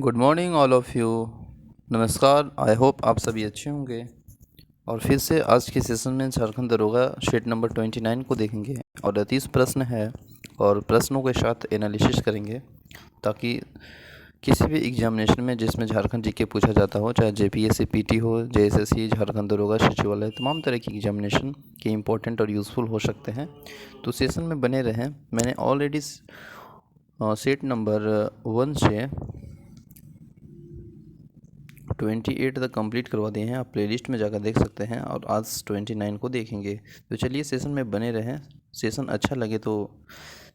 Good morning all of you. नमस्कार। I hope आप सभी अच्छे होंगे। और फिर से आज के सेशन में झारखंड दरोगा शीट नंबर 29 को देखेंगे और 30 प्रश्न है और प्रश्नों के साथ एनालिसिस करेंगे ताकि किसी भी एग्जामिनेशन में जिसमें झारखंड जीके पूछा जाता हो, चाहे जेपीएससी पीटी हो, जेएसएससी, झारखंड दरोगा सचिवालय, तमाम तरह की एग्जामिनेशन के इम्पोर्टेंट और यूज़फुल हो सकते हैं। तो सेशन में बने रहें। मैंने ऑलरेडी सेट नंबर 1 से 28 तक कंप्लीट करवा दिए हैं। आप प्लेलिस्ट में जाकर देख सकते हैं और आज 29 को देखेंगे। तो चलिए सेशन में बने रहें। सेशन अच्छा लगे तो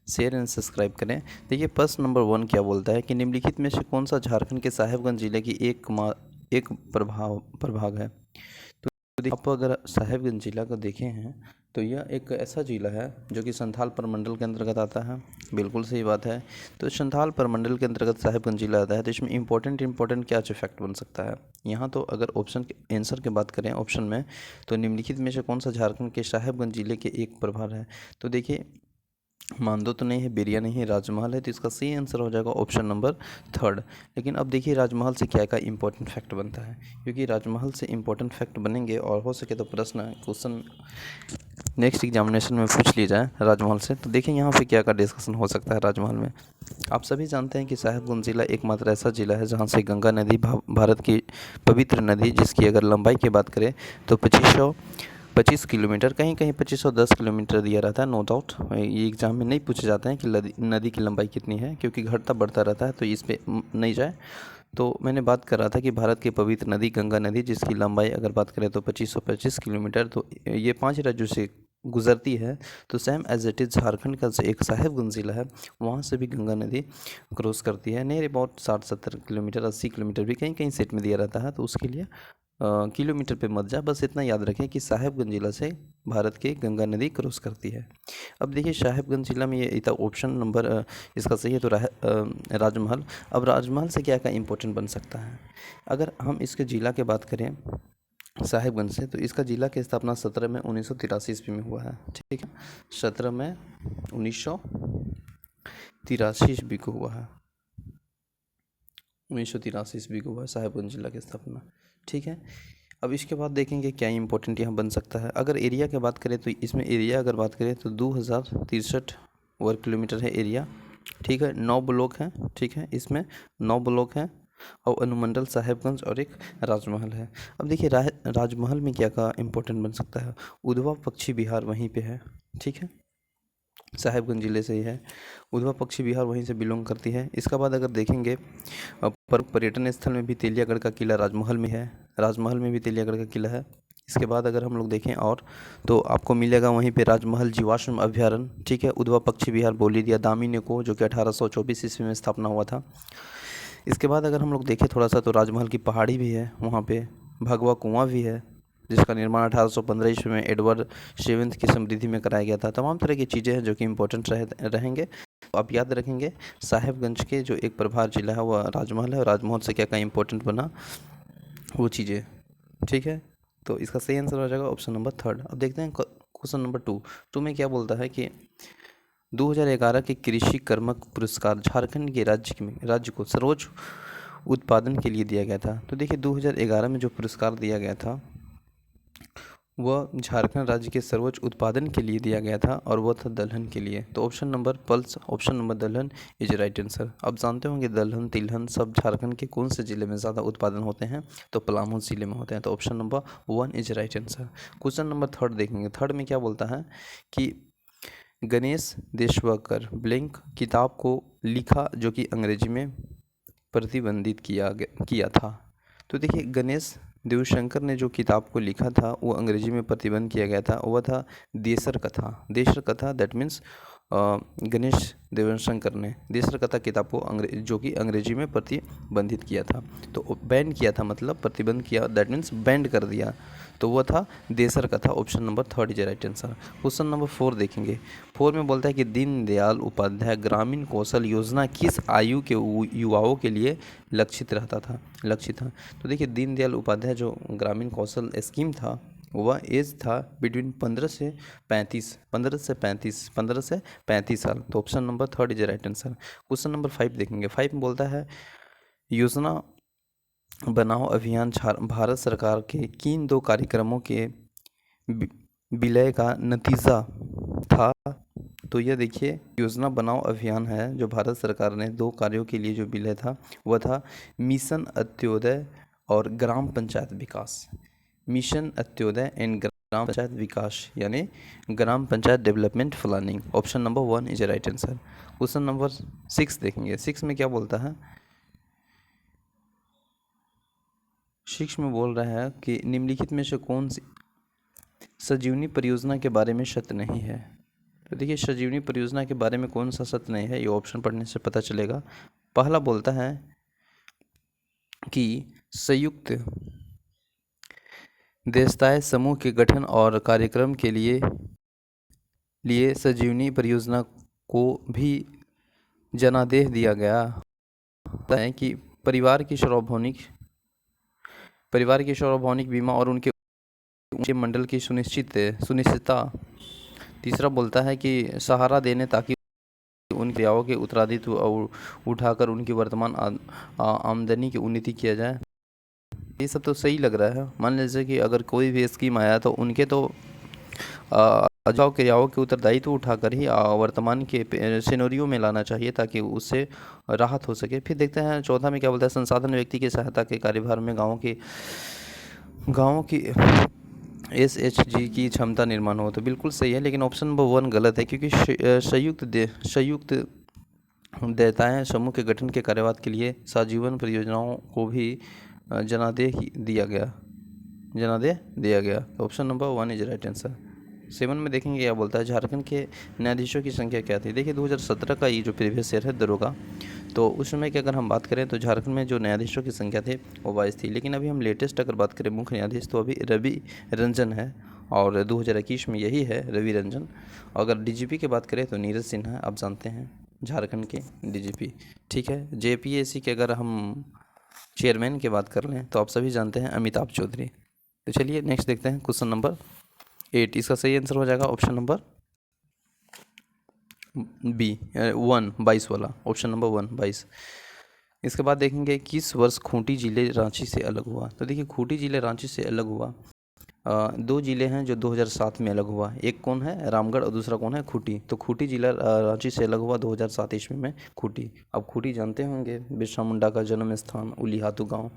शेयर एंड सब्सक्राइब करें। देखिए प्रश्न नंबर 1 क्या बोलता है कि निम्नलिखित में से कौन सा झारखंड के साहेबगंज जिले की एक प्रभाग है। तो देखिए आप अगर साहेबगंज जिला को देखे हैं तो यह एक ऐसा जिला है जो कि संथाल प्रमंडल के अंतर्गत आता है। बिल्कुल सही बात है। तो संथाल प्रमंडल के अंतर्गत साहेबगंज जिला आता है। तो इसमें इम्पोर्टेंट क्या फैक्ट बन सकता है। यहाँ तो अगर ऑप्शन के आंसर की बात करें ऑप्शन में, तो निम्नलिखित में से कौन सा झारखंड के साहेबगंज जिले के एक प्रभाग है। तो देखिए मानदो तो नहीं है, बेरिया नहीं है, राजमहल है। तो इसका सही आंसर हो जाएगा ऑप्शन नंबर 3। लेकिन अब देखिए राजमहल से क्या क्या इंपॉर्टेंट फैक्ट बनता है, क्योंकि राजमहल से इंपॉर्टेंट फैक्ट बनेंगे और हो सके तो क्वेश्चन नेक्स्ट एग्जामिनेशन में पूछ लिया जाए राजमहल से। तो देखिए यहाँ पे क्या क्या डिस्कशन हो सकता है राजमहल में। आप सभी जानते हैं कि साहेबगंज जिला एकमात्र ऐसा जिला है जहाँ से गंगा नदी, भारत की पवित्र नदी, जिसकी अगर लंबाई की बात करें तो 25 किलोमीटर, कहीं कहीं 2510 किलोमीटर दिया रहता है। नो डाउट ये एग्ज़ाम में नहीं पूछे जाते हैं कि नदी की लंबाई कितनी है, क्योंकि घटता बढ़ता रहता है, तो इस पर नहीं जाए। तो मैंने बात कर रहा था कि भारत की पवित्र नदी गंगा नदी, जिसकी लंबाई अगर बात करें तो 2525 किलोमीटर, तो ये 5 राज्यों से गुजरती है। तो same as it is Jharkhand का एक साहेबगंज ज़िला है, वहाँ से भी गंगा नदी क्रॉस करती है। नियर अबाउट 60-70 किलोमीटर, 80 किलोमीटर भी कहीं कहीं सेट में दिया रहता है। तो उसके लिए किलोमीटर पे मत जा, बस इतना याद रखें कि साहेबगंज ज़िला से भारत की गंगा नदी क्रॉस करती है। अब देखिए साहेबगंज ज़िला में ये इतना ऑप्शन नंबर इसका सही है तो राजमहल। अब राजमहल से क्या क्या इंपॉर्टेंट बन सकता है। अगर हम इसके ज़िला की बात करें साहेबगंज से, तो इसका ज़िला की स्थापना 17 में 1983 ईस्वी में हुआ है। ठीक है, 17 में 1983 ईस्वी को हुआ है। 1983 ईस्वी को हुआ है साहेबगंज जिला की स्थापना। ठीक है, अब इसके बाद देखेंगे क्या इंपॉर्टेंट यहाँ बन सकता है। अगर एरिया की बात करें तो इसमें एरिया अगर बात करें तो 2063 वर्ग किलोमीटर है एरिया। ठीक है, 9 ब्लॉक हैं। ठीक है, इसमें 9 ब्लॉक हैं और अनुमंडल साहेबगंज और एक राजमहल है। अब देखिए राजमहल में क्या क्या इंपॉर्टेंट बन सकता है। उधवा पक्षी विहार वहीं पे है। ठीक है, साहेबगंज ज़िले से ही है। उधवा पक्षी विहार वहीं से बिलोंग करती है। इसका बाद अगर देखेंगे पर्यटन स्थल में भी तेलियागढ़ का किला राजमहल में है। राजमहल में भी तेलियागढ़ का किला है। इसके बाद अगर हम लोग देखें और तो आपको मिलेगा वहीं पे राजमहल जीवाश्म अभ्यारण्य। ठीक है, उधवा पक्षी विहार बोली दिया दामिनी को, जो कि 1824 ईस्वी में स्थापना हुआ था। इसके बाद अगर हम लोग देखें थोड़ा सा तो राजमहल की पहाड़ी भी है, वहाँ पे भगवा कुआं भी है, जिसका निर्माण 1815 ईस्वी में एडवर्ड सेवेंथ की समृद्धि में कराया गया था। तमाम तरह की चीज़ें हैं जो कि इम्पोर्टेंट रहेंगे। तो आप याद रखेंगे साहेबगंज के जो एक प्रभार जिला है वह राजमहल है, और राजमहल से क्या क्या इंपॉर्टेंट बना वो चीज़ें। ठीक है, तो इसका सही आंसर हो जाएगा ऑप्शन नंबर 3। अब देखते हैं क्वेश्चन नंबर 2 में क्या बोलता है कि 2011 के कृषि कर्मक पुरस्कार झारखंड के राज्य को सर्वोच्च उत्पादन के लिए दिया गया था। तो देखिए 2011 में जो पुरस्कार दिया गया था वह झारखंड राज्य के सर्वोच्च उत्पादन के लिए दिया गया था, और वह था दलहन के लिए। तो ऑप्शन नंबर दलहन इज राइट आंसर। अब जानते होंगे दलहन तिलहन सब झारखंड के कौन से ज़िले में ज़्यादा उत्पादन होते हैं, तो पलामू ज़िले में होते हैं। तो option number 1 is right answer. Question number 3 देखेंगे। 3 में क्या बोलता है कि गणेश देशवाकर ब्लैंक किताब को लिखा जो कि अंग्रेजी में प्रतिबंधित किया था। तो देखिए गणेश देवशंकर ने जो किताब को लिखा था वो अंग्रेजी में प्रतिबंध किया गया था, वह था देसर कथा। दैट मीन्स गणेश देवशंकर ने देसर कथा किताब को जो कि अंग्रेजी में प्रतिबंधित किया था। तो बैन किया था मतलब प्रतिबंध किया, दैट मीन्स बैंड कर दिया। तो वह था देसर कथा। Option number 3 is right answer. Question number 4 देखेंगे। 4 में बोलता है कि दीनदयाल उपाध्याय ग्रामीण कौशल योजना किस आयु के युवाओं के लिए लक्षित था। तो देखिए दीनदयाल उपाध्याय जो ग्रामीण कौशल स्कीम था वह एज था बिटवीन 15 से 35 साल। तो option number 3 is right answer. Question number 5 देखेंगे। 5 में बोलता है योजना बनाओ अभियान भारत सरकार के किन दो कार्यक्रमों के विलय का नतीजा था? तो यह देखिए, योजना बनाओ अभियान है जो भारत सरकार ने दो कार्यों के लिए जो विलय था वह था मिशन अंत्योदय और ग्राम पंचायत विकास। मिशन अंत्योदय एंड ग्राम पंचायत विकास यानी gram panchayat development planning. Option number 1 is right answer. Question number 6 देखेंगे। 6 में क्या बोलता है? 6 में बोल रहा है कि निम्नलिखित में से कौन सी संजीवनी परियोजना के बारे में सत्य नहीं है? तो देखिए, संजीवनी परियोजना के बारे में कौन सा सत्य नहीं है, ये ऑप्शन पढ़ने से पता चलेगा। पहला बोलता है कि संयुक्त देशताय समूह के गठन और कार्यक्रम के लिए संजीवनी परियोजना को भी जनादेश दिया गया है कि परिवार की सार्वभौमिक बीमा और उनके ऊंचे मंडल की सुनिश्चितता। तीसरा बोलता है कि सहारा देने ताकि उन क्रियाओं के उत्तराधित्व उठाकर उनकी वर्तमान आमदनी की उन्नति किया जाए। ये सब तो सही लग रहा है। मान लीजिए कि अगर कोई भी स्कीम आया तो उनके तो अजाव क्रियाओं के उत्तरदायित्व उठाकर ही वर्तमान के सिनेरियो में लाना चाहिए ताकि उससे राहत हो सके। फिर देखते हैं चौथा में क्या बोलता है, संसाधन व्यक्ति की सहायता के कार्यभार में गाँव की SHG की क्षमता निर्माण हो। तो बिल्कुल सही है, लेकिन ऑप्शन नंबर 1 गलत है क्योंकि संयुक्त देयताएँ समूह के गठन के कार्यवाद के लिए सजीवन परियोजनाओं को भी जनादेश दिया गया। तो option number 1 is right answer. 7 में देखेंगे क्या बोलता है, झारखंड के न्यायाधीशों की संख्या क्या थी? देखिए 2017 का ये जो प्रीवियस ईयर है दरोगा, तो उस समय की अगर हम बात करें तो झारखंड में जो न्यायाधीशों की संख्या थी वो 22 थी। लेकिन अभी हम लेटेस्ट अगर बात करें मुख्य न्यायाधीश तो अभी रवि रंजन है और 2021 में यही है रवि रंजन। अगर DGP की बात करें तो नीरज सिन्हा, आप जानते हैं झारखंड के DGP। ठीक है, JPSC के अगर हम चेयरमैन की बात कर लें तो आप सभी जानते हैं अमिताभ चौधरी। तो चलिए नेक्स्ट देखते हैं क्वेश्चन नंबर 8। इसका सही आंसर हो जाएगा ऑप्शन नंबर B 1 22 वाला, ऑप्शन नंबर 1 22। इसके बाद देखेंगे किस वर्ष खूंटी जिले रांची से अलग हुआ? तो देखिए खूंटी जिले रांची से अलग हुआ, दो ज़िले हैं जो 2007 में अलग हुआ। एक कौन है? रामगढ़, और दूसरा कौन है? खूंटी। तो खूंटी जिला रांची से अलग हुआ 2007 ईस्वी में खूंटी। अब खूंटी जानते होंगे बिरसा मुंडा का जन्म स्थान उलीहातू गांव,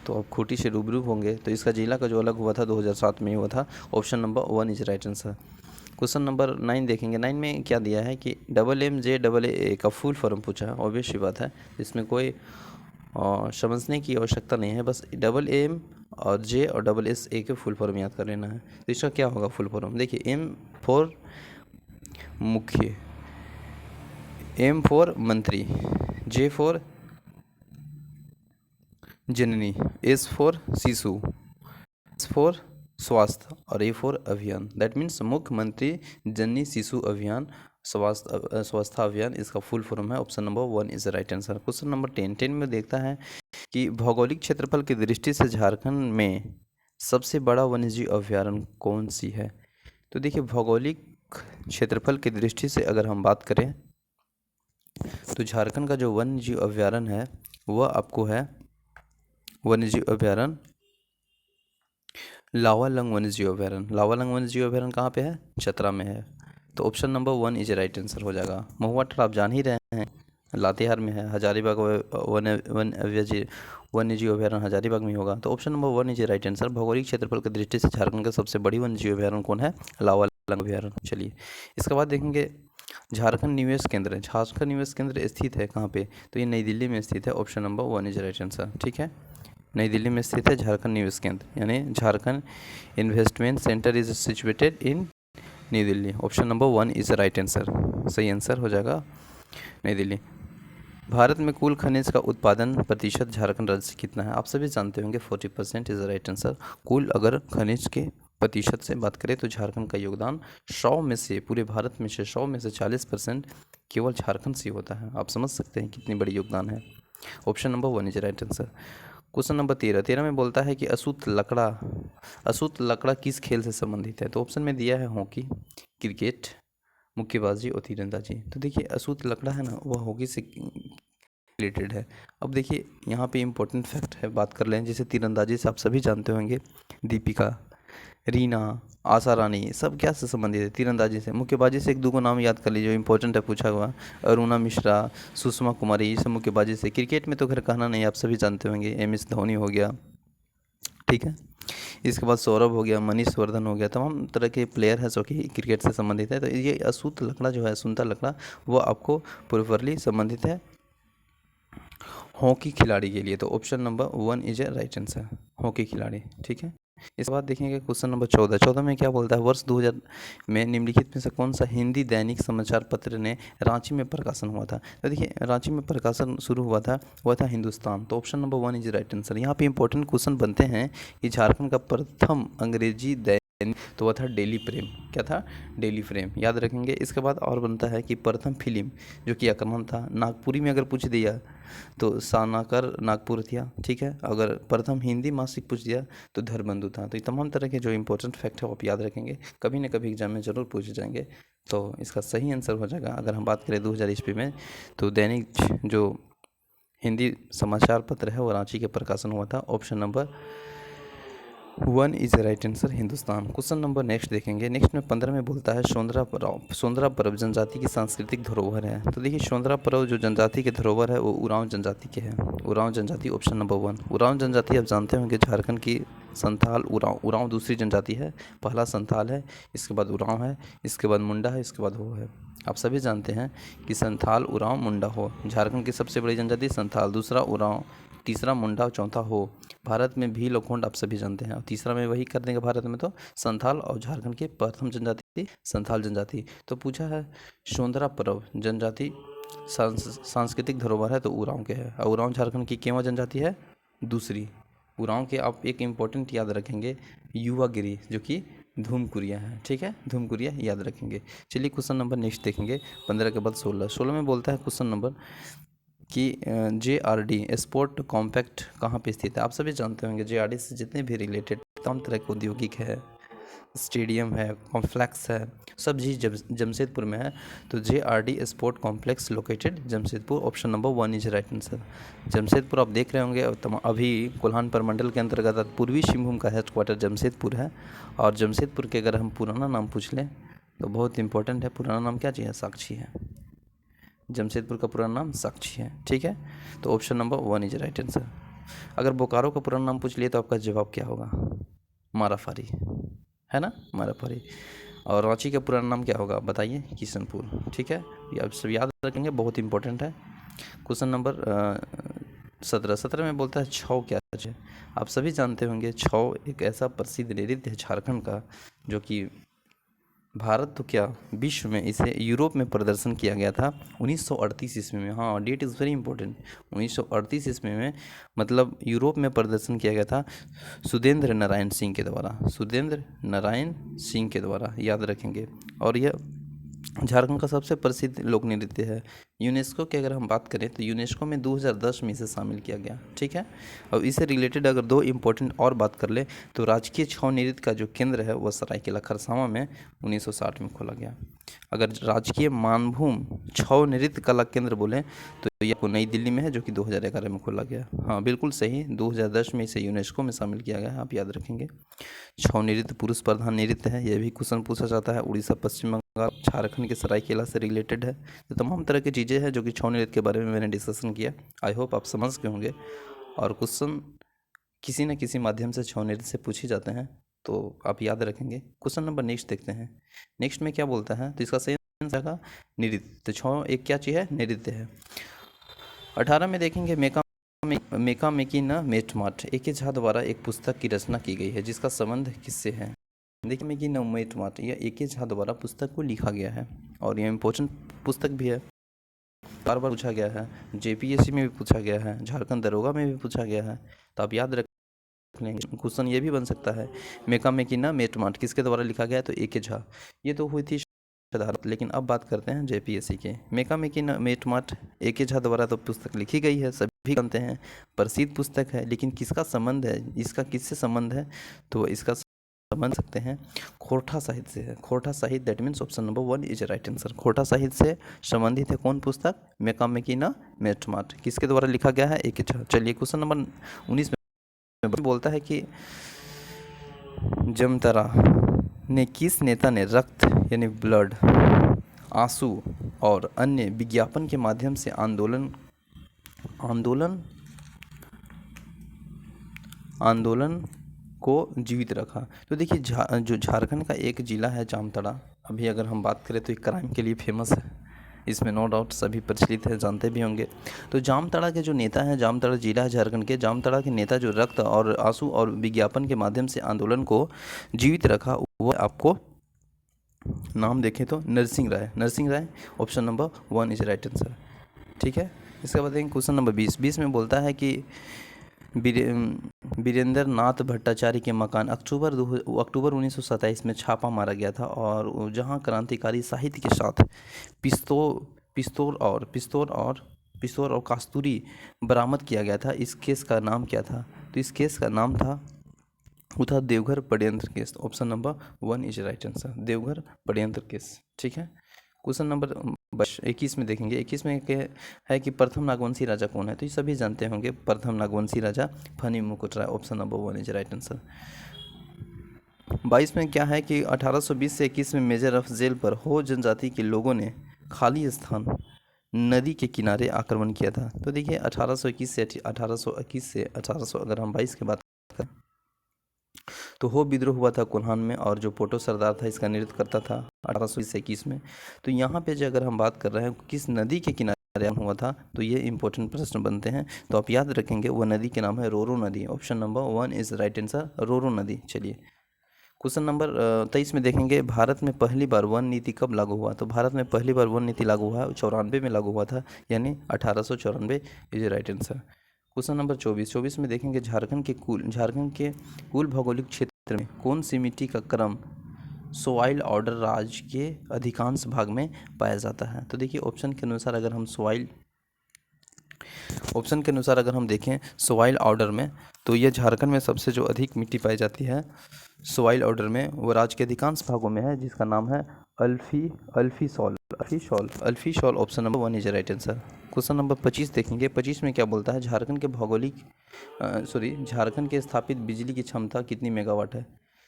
तो अब खूंटी से रूबरू होंगे। तो इसका जिला का जो अलग हुआ था 2007 में ही हुआ था। Option number 1 is right answer. Question number 9 देखेंगे। 9 में क्या दिया है कि MMJAA का फुल फॉर्म पूछा है। ऑब्वियस सी बात है, इसमें कोई समझने की आवश्यकता नहीं है, बस AM और J और SSA के फुल फॉर्म याद कर लेना है। तो इसका क्या होगा फुल फॉर्म? देखिए M फॉर मुख्य, M फॉर मंत्री, J for Janani, S for शिशु, S फॉर स्वास्थ्य और A फॉर अभियान। दैट मीन्स मुख्यमंत्री जननी शिशु अभियान स्वास्थ्य अभियान, इसका फुल फॉर्म है। Option number 1 is right answer. Question number 10 में देखता है कि भौगोलिक क्षेत्रफल की दृष्टि से झारखंड में सबसे बड़ा वन्यजीव अभयारण्य कौन सी है? तो देखिए भौगोलिक क्षेत्रफल की दृष्टि से अगर हम बात करें तो झारखंड का जो वन्यजीव अभयारण्य है वह आपको है वन्यजीव अभयारण्य लावालंग वन्यजीव अभयारण्य। लावालंग वन्यजीव अभयारण्य कहाँ पे है? चतरा में है। तो option number 1 is right answer हो जाएगा। महुआ ठार आप जान ही रहे हैं लातेहार में है। हजारीबाग वन्यजीव अभयारण्य हजारीबाग में होगा। तो option number 1 is right answer. भौगोलिक क्षेत्रफल की दृष्टि से झारखंड का सबसे बड़ी वन्यजीव अभयारण्य कौन है? लावालंग अभयारण्य। चलिए इसके बाद देखेंगे झारखंड निवेश केंद्र। झारखंड निवेश केंद्र स्थित है कहाँ पे? तो ये नई दिल्ली में स्थित है। Option number 1 is right answer. ठीक है, नई दिल्ली में स्थित है झारखंड निवेश केंद्र, यानी Jharkhand investment centre is situated in New Delhi. Option number 1 is right answer. सही आंसर हो जाएगा नई दिल्ली। भारत में कुल खनिज का उत्पादन प्रतिशत झारखंड राज्य से कितना है? आप सभी जानते होंगे 40% इज राइट आंसर। कुल अगर खनिज के प्रतिशत से बात करें तो झारखंड का योगदान 100 में से, पूरे भारत में से 100 में से 40% केवल झारखंड से होता है। आप समझ सकते हैं कितनी बड़ी योगदान है। Option number 1 is right answer. Question number 13 में बोलता है कि अशुद्ध लकड़ा किस खेल से संबंधित है? तो ऑप्शन में दिया है हॉकी, क्रिकेट, मुक्केबाजी और तीरंदाजी। तो देखिए अशुद्ध लकड़ा है ना, वह हॉकी से रिलेटेड है। अब देखिए यहाँ पे इम्पोर्टेंट फैक्ट है, बात कर लें जैसे तीरंदाजी से आप सभी जानते होंगे, दीपिका, रीना, आशा रानी, सब क्या से संबंधित है? तीरंदाजी से। मुक्केबाजी से एक दो को नाम याद कर लीजिए, जो इंपॉर्टेंट है पूछा हुआ। अरुणा मिश्रा, सुषमा कुमारी, ये सब मुक्केबाजी से। क्रिकेट में तो खैर कहना नहीं, आप सभी जानते होंगे, MS धोनी हो गया, ठीक है। इसके बाद सौरभ हो गया, मनीष वर्धन हो गया, तमाम तरह के प्लेयर हैं जो कि क्रिकेट से संबंधित है। तो ये असूत लकड़ा जो है, सुनता लकड़ा, वो आपको प्रोपरली संबंधित है हॉकी खिलाड़ी के लिए। तो option number 1 is a right answer, hockey खिलाड़ी, ठीक है। इसके बाद देखेंगे क्वेश्चन नंबर 14 में क्या बोलता है, वर्ष 2000 में निम्नलिखित में से कौन सा हिंदी दैनिक समाचार पत्र ने रांची में प्रकाशन हुआ था? तो देखिए रांची में प्रकाशन शुरू हुआ था, वह था हिंदुस्तान। तो option number 1 is right answer. यहाँ पे इंपॉर्टेंट क्वेश्चन बनते हैं कि झारखंड का प्रथम अंग्रेजी दैनिक, तो वह था डेली प्रेम। क्या था? डेली फ्रेम, याद रखेंगे। इसके बाद और बनता है कि प्रथम फिल्म जो कि आक्रमण था, नागपुरी में अगर पूछ दिया तो सानाकर नागपुर था, ठीक है। अगर प्रथम हिंदी मासिक पूछ दिया तो धरबंधु था। तो ये तमाम तरह के जो इंपॉर्टेंट फैक्ट है वो आप याद रखेंगे, कभी ना कभी एग्जाम में ज़रूर पूछे जाएंगे। तो इसका सही आंसर हो जाएगा, अगर हम बात करें 2000 ईस्वी में, तो दैनिक जो हिंदी समाचार पत्र है वो रांची के प्रकाशन हुआ था। Option number 1 is right answer, Hindustan. Question number next देखेंगे। नेक्स्ट में 15 में बोलता है सोंदरा पर्व जनजाति की सांस्कृतिक धरोहर है। तो देखिए सोंदरा पर्व जो जनजाति के धरोहर है वो उरांव जनजाति के है। उरांव जनजाति, ऑप्शन नंबर 1। उरांव जनजाति आप जानते होंगे झारखंड की संथाल उरांव दूसरी जनजाति है। पहला संथाल है, इसके बाद उरांव है, इसके बाद मुंडा है, इसके बाद हो है। आप सभी जानते हैं कि संथाल, उरांव, मुंडा, हो। झारखंड की सबसे बड़ी जनजाति संथाल, दूसरा उरांव, तीसरा मुंडा, चौथा हो। भारत में भी लोखंड आप सभी जानते हैं, और तीसरा में वही कर देंगे भारत में तो संथाल, और झारखंड की प्रथम जनजाति संथाल जनजाति। तो पूछा है सोंदरा पर्व जनजाति सांस्कृतिक धरोहर है तो उरांव के है, और उरांव झारखंड की केवल जनजाति है दूसरी। उरांव के आप एक इम्पोर्टेंट याद रखेंगे, युवागिरी, जो कि धूमकुरिया है, ठीक है, धूमकुरिया याद रखेंगे। चलिए क्वेश्चन नंबर नेक्स्ट देखेंगे 15 के बाद 16 में बोलता है क्वेश्चन नंबर कि JRD स्पोर्ट कॉम्प्लेक्स कहाँ पे स्थित है? आप सभी जानते होंगे JRD से जितने भी रिलेटेड तमाम तरह के औद्योगिक है, स्टेडियम है, कॉम्प्लेक्स है, सब चीज़ जमशेदपुर में है। तो JRD sport complex located Jamshedpur, option number 1 is right answer. Jamshedpur आप देख रहे होंगे, अभी कोल्हान प्रमंडल के अंतर्गत पूर्वी सिंहभूम का हेडक्वार्टर जमशेदपुर है। और जमशेदपुर के अगर हम पुराना नाम पूछ लें तो बहुत इंपॉर्टेंट है, पुराना नाम क्या चाहिए? साक्षी है। जमशेदपुर का पुराना नाम साक्षी है, ठीक है। तो option number 1 is right answer. अगर बोकारो का पुराना नाम पूछ लिए तो आपका जवाब क्या होगा? माराफारी, है ना, माराफारी। और रांची का पुराना नाम क्या होगा बताइए? किशनपुर, ठीक है। ये आप सब याद रखेंगे, बहुत इंपॉर्टेंट है। क्वेश्चन नंबर 17 में बोलता है छौ क्या है? आप सभी जानते होंगे छौ एक ऐसा प्रसिद्ध नृत्य है झारखंड का, जो कि भारत तो क्या विश्व में इसे यूरोप में प्रदर्शन किया गया था 1938 ईस्वी में। हाँ, डेट इज़ वेरी इंपॉर्टेंट। 1938 ईस्वी में, मतलब यूरोप में प्रदर्शन किया गया था सुरेंद्र नारायण सिंह के द्वारा, सुरेंद्र नारायण सिंह के द्वारा, याद रखेंगे। और यह झारखंड का सबसे प्रसिद्ध लोक नृत्य है। यूनेस्को की अगर हम बात करें तो यूनेस्को में 2010 में इसे शामिल किया गया, ठीक है। और इससे रिलेटेड अगर दो इम्पोर्टेंट और बात कर ले तो राजकीय छौ नृत्य का जो केंद्र है वह सरायकेला खरसावां में 1960 में खोला गया। अगर राजकीय मानभूम छौ नृत्य कला केंद्र बोलें तो ये आपको नई दिल्ली में है, जो कि 2011 में खोला गया। हाँ बिल्कुल सही, 2010 में इसे यूनेस्को में शामिल किया गया है, आप याद रखेंगे। छौ नृत्य पुरुष प्रधान नृत्य है, यह भी क्वेश्चन पूछा जाता है। उड़ीसा, पश्चिम बंगाल, झारखंड के सरायकेला से रिलेटेड है। तो तमाम तरह की चीज़ें हैं जो कि छौ नृत्य के बारे में मैंने डिस्कशन किया। आई होप आप समझ गए होंगे, और क्वेश्चन किसी न किसी माध्यम से छौ नृत्य से पूछे जाते हैं, तो आप याद रखेंगे। क्वेश्चन नंबर नेक्स्ट देखते हैं। नेक्स्ट में क्या बोलता है, तो इसका सही आंसर का नृत्य। तो छौ एक क्या चीज़ है? नृत्य है। 18 में देखेंगे मेका मेकी न मेट माट, A.K. झा द्वारा एक पुस्तक की रचना की गई है जिसका संबंध किससे है? देखिए मेकी न मेट माट, यह A.K. झा द्वारा पुस्तक को लिखा गया है, और यह इम्पोर्टेंट पुस्तक भी है, बार बार पूछा गया है, JPSC में भी पूछा गया है, झारखंड दरोगा में भी पूछा गया है। तो आप याद रख लेंगे। क्वेश्चन ये भी बन सकता है, मेका मेकी न मेट माट किसके द्वारा लिखा गया? तो A.K. झा। ये तो हुई थी शताब्दी, लेकिन अब बात करते हैं JPSC के। मेका मेकी न मेट माट A.K. झा द्वारा तो पुस्तक लिखी गई है, सभी जानते हैं, प्रसिद्ध पुस्तक है, लेकिन किसका संबंध है, इसका किससे संबंध है? तो इसका बन सकते हैं खोरठा साहित्य से है। खोरठा साहित्य, that means option number 1 is right answer. Khortha साहित्य से संबंधित है कौन पुस्तक? मेकामेकीना मेटमाट। किसके द्वारा लिखा गया है? एक। चलिए क्वेश्चन नंबर 19 में बोलता है कि जमतारा ने किस नेता ने रक्त यानी ब्लड, आंसू और अन्य विज्ञापन के माध्यम से आंदोलन को जीवित रखा? तो देखिए जो झारखंड का एक ज़िला है जामताड़ा, अभी अगर हम बात करें तो एक क्राइम के लिए फेमस है, इसमें नो डाउट सभी प्रचलित है, जानते भी होंगे। तो जामताड़ा के जो नेता हैं, जामताड़ा जिला है झारखंड के, जामताड़ा के नेता जो रक्त और आंसू और विज्ञापन के माध्यम से आंदोलन को जीवित रखा, वो आपको नाम देखें तो Narsingh Rai. Narsingh Rai option number 1 is right answer. ठीक है, इसके बाद देखें क्वेश्चन नंबर 20 में बोलता है कि वीरेंद्र नाथ भट्टाचार्य के मकान अक्टूबर 1927 में छापा मारा गया था, और जहां क्रांतिकारी साहित्य के साथ पिस्तौल और कस्तूरी बरामद किया गया था। इस केस का नाम क्या था? तो इस केस का नाम था वो था देवघर षड्यंत्र case. Option number 1 is right answer, Deoghar षड्यंत्र केस। ठीक है, क्वेश्चन नंबर 21 में देखेंगे। 21 में है कि प्रथम नागवंशी राजा कौन है? तो ये सभी जानते होंगे, प्रथम नागवंशी राजा Phani Mukut Rai. Option number 1 is right answer. 22 में क्या है कि 1820 से 21 में मेजर अफजेल पर हो जनजाति के लोगों ने खाली स्थान नदी के किनारे आक्रमण किया था। तो देखिए 1821 से 1800 अगर हम 22 की बात करें तो हो विद्रोह हुआ था कोल्हान में, और जो पोटो सरदार था इसका नेतृत्व करता था 1820 से 21 में। तो यहाँ पे जो अगर हम बात कर रहे हैं किस नदी के किनारे हुआ था, तो ये इंपॉर्टेंट प्रश्न बनते हैं, तो आप याद रखेंगे वह नदी के नाम है रोरो नदी। Option number 1 is right answer, Roro नदी। चलिए क्वेश्चन नंबर 23 में देखेंगे, भारत में पहली बार वन नीति कब लागू हुआ? तो भारत में पहली बार वन नीति लागू हुआ 94 में लागू हुआ था, यानी 1894 is right answer. Question number 24 में देखेंगे, झारखंड के कुल भौगोलिक क्षेत्र में कौन सी मिट्टी का क्रम सोइल ऑर्डर राज्य के अधिकांश भाग में पाया जाता है? तो देखिए ऑप्शन के अनुसार अगर हम देखें सोइल ऑर्डर में, तो ये झारखंड में सबसे जो अधिक मिट्टी पाई जाती है सोइल ऑर्डर में, वो राज्य के अधिकांश भागों में है, जिसका नाम है Alfie Saul. Option number 1 is right answer. Question number 25 देखेंगे। 25 में क्या बोलता है, झारखंड के स्थापित बिजली की क्षमता कितनी मेगावाट है?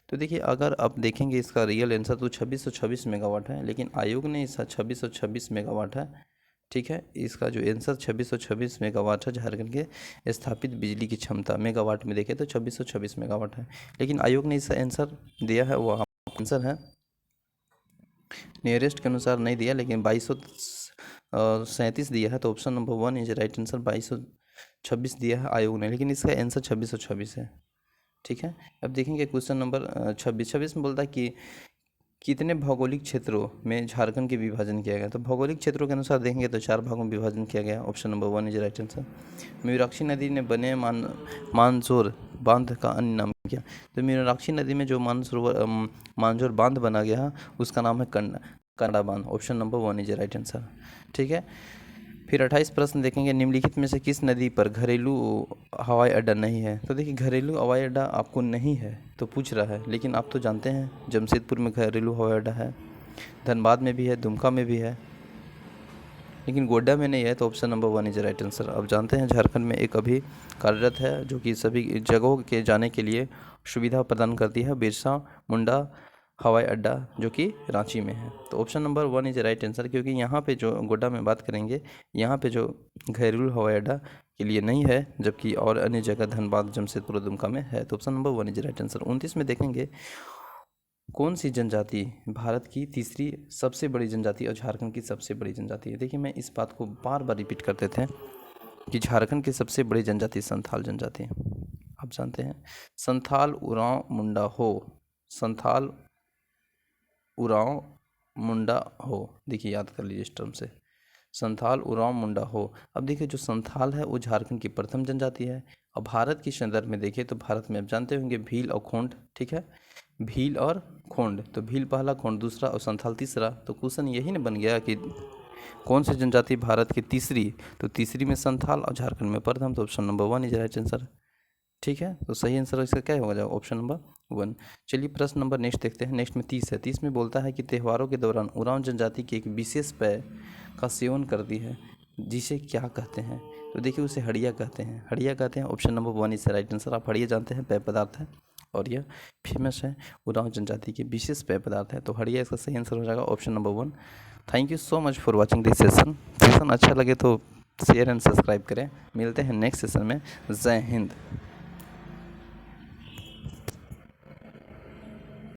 तो देखिए अगर आप देखेंगे इसका रियल आंसर तो 2626 मेगावाट है, लेकिन आयोग ने इसका 2626 मेगावाट है। ठीक है, इसका जो आंसर 2626 मेगावाट है, झारखंड के स्थापित बिजली की क्षमता मेगावाट में देखें तो 2626 मेगावाट है, लेकिन आयोग ने इसका आंसर दिया है, वो आंसर है नियरेस्ट के अनुसार नहीं दिया, लेकिन 2237 दिया है। तो option number 1 is right answer, 2226 दिया है आयोग ने, लेकिन इसका आंसर 2626 है। ठीक है, अब देखेंगे क्वेश्चन नंबर 26 में बोलता है कि कितने भौगोलिक क्षेत्रों में झारखंड के विभाजन किया गया? तो भौगोलिक क्षेत्रों के अनुसार देखेंगे तो 4 भागों में विभाजन किया गया। Option number 1 is right answer. Mayurakshi नदी ने बने मानसरोवर बांध का अन्य नाम क्या? तो मयूराक्षी नदी में जो मानसरोवर बांध बना गया है उसका नाम है कंडा बांध। Option number 1 is right answer. ठीक है, फिर 28 प्रश्न देखेंगे, निम्नलिखित में से किस नदी पर घरेलू हवाई अड्डा नहीं है? तो देखिए घरेलू हवाई अड्डा आपको नहीं है तो पूछ रहा है, लेकिन आप तो जानते हैं जमशेदपुर में घरेलू हवाई अड्डा है, धनबाद में भी है, दुमका में भी है, लेकिन गोड्डा में नहीं है। तो option number 1 is right answer. अब जानते हैं झारखंड में एक अभी कार्यरत है जो कि सभी जगहों के जाने के लिए सुविधा प्रदान करती है, बिरसा मुंडा हवाई अड्डा, जो कि रांची में है। तो option number 1 is right answer, क्योंकि यहाँ पे जो गोड्डा में बात करेंगे यहाँ पे जो घरेलू हवाई अड्डा के लिए नहीं है, जबकि और अन्य जगह धनबाद, जमशेदपुर, दुमका में है। तो option number 1 is right answer. 29 में देखेंगे, कौन सी जनजाति भारत की तीसरी सबसे बड़ी जनजाति और झारखंड की सबसे बड़ी जनजाति है? देखिए मैं इस बात को बार बार रिपीट करते थे कि झारखंड की सबसे बड़ी जनजाति संथाल जनजाति। आप जानते हैं संथाल उरांव मुंडा हो, देखिए याद कर लीजिए इस टर्म से, संथाल उरांव मुंडा हो। अब देखिए जो संथाल है वो झारखंड की प्रथम जनजाति है, और भारत के संदर्भ में देखिए तो भारत में आप जानते होंगे भील और खोंड। ठीक है, भील और खोंड, तो भील पहला, खोंड दूसरा और संथाल तीसरा। तो क्वेश्चन यही न बन गया कि कौन सी जनजाति भारत की तीसरी? तो तीसरी में संथाल और झारखंड में प्रथम। तो option number 1 is right answer. ठीक है, तो सही आंसर इसका क्या होगा? Option number 1। चलिए प्रश्न नंबर नेक्स्ट देखते हैं। नेक्स्ट में 30 है। 30 में बोलता है कि त्योहारों के दौरान उरांव जनजाति की एक विशेष पेय का सेवन करती है, जिसे क्या कहते हैं? तो देखिए उसे हड़िया कहते हैं। हड़िया कहते हैं, option number 1 is right answer. आप हड़िया जानते हैं पेय पदार्थ है और यह फेमस है, उरांव जनजाति के विशेष पेय पदार्थ है, तो हड़िया इसका सही आंसर हो जाएगा, option number 1। Thank you so much for watching this session अच्छा लगे तो शेयर एंड सब्सक्राइब करें। मिलते हैं नेक्स्ट सेशन में। जय हिंद।